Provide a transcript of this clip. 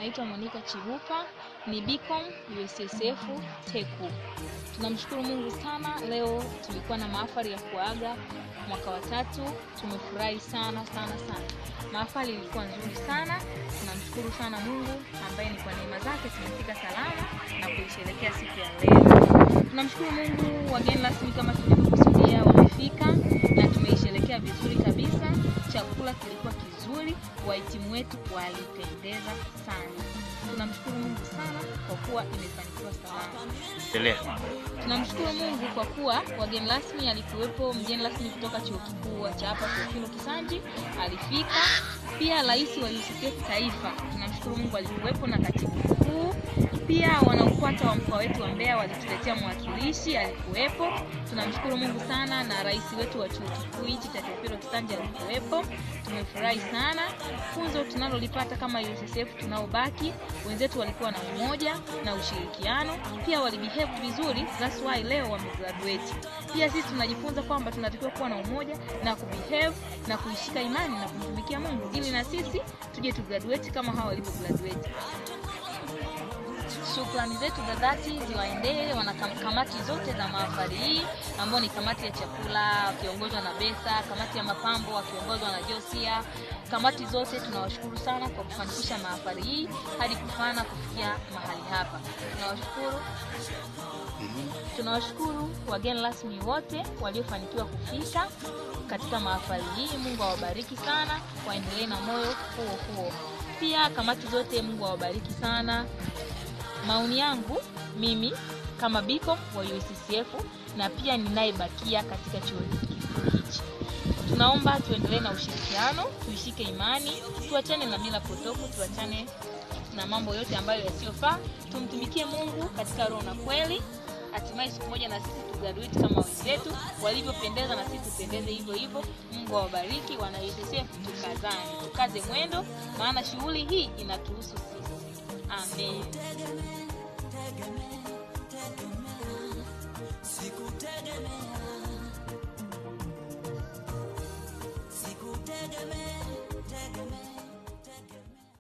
naitwa Monica Chibuka, ni Bicom USSF Teku. Tunamshukuru Mungu sana, leo tulikuwa na mahafali ya kuaga mwaka wa 3. Tumefurahi sana. Mahafali ilikuwa nzuri sana. Tunamshukuru sana Mungu ambaye ni kwa neema zake tumefika salama na kuisherehekea siku ya leo. Tunamshukuru Mungu, wageni rasmi kama tulivyokusudia wamefika na tumeisherehekea vizuri kabisa. Chakula kilikuwa kizuri, wahitimu wetu walipendeza sana. Tunamshukuru Mungu sana kwa kuwa imefanikiwa salama. Tunamshukuru Mungu kwa kuwa wageni rasmi alikuwepo mgeni rasmi kutoka chuo kikuu cha hapa Teofilo Kisanji alifika. Pia rais wa USSF Taifa, tunamshukuru Mungu alikuwepo na katibu mkuu. Pia wanaofuata wa mkoa wetu wa Mbeya walituletea mwakilishi alikuwepo. Tunamshukuru Mungu sana, na rais wetu wa chuo kikuu hichi cha Teofilo Kisanji alikuwepo. Tumefurahi sana. Funzo tunalolipata kama USSF tunaobaki, wenzetu walikuwa na umoja na ushirikiano, pia walibehave vizuri, that's why leo wamegraduate. Pia sisi tunajifunza kwamba tunatakiwa kuwa na umoja na kubehave na kuishika imani na kumtumikia Mungu ili na sisi tuje tugraduate kama hao walivyo graduate. Shukrani zetu za dhati ziwaendee wanakamati zote za mahafali hii, ambao ni kamati ya chakula wakiongozwa na Besa, kamati ya mapambo wakiongozwa na Josia. Kamati zote tunawashukuru sana kwa kufanikisha mahafali hii hadi kufana kufikia mahali hapa. Tunawashukuru wageni rasmi wote waliofanikiwa kufika katika mahafali hii. Mungu awabariki sana, waendelee na moyo huo. Pia kamati zote Mungu awabariki sana. Maoni yangu mimi kama Bicom wa USSF na pia ninayebakia katika chuo hiki, tunaomba tuendelee na ushirikiano, tuishike imani, tuachane na mila potofu, tuachane na mambo yote ambayo yasiyofaa, tumtumikie Mungu katika roho na kweli. Hatimaye siku moja na sisi tugraduate kama wenzetu walivyopendeza, na sisi tupendeze hivyo. Mungu awabariki wana USSF, tukaze mwendo, maana shughuli hii inatuhusu sisi. Amen. Sikutegemea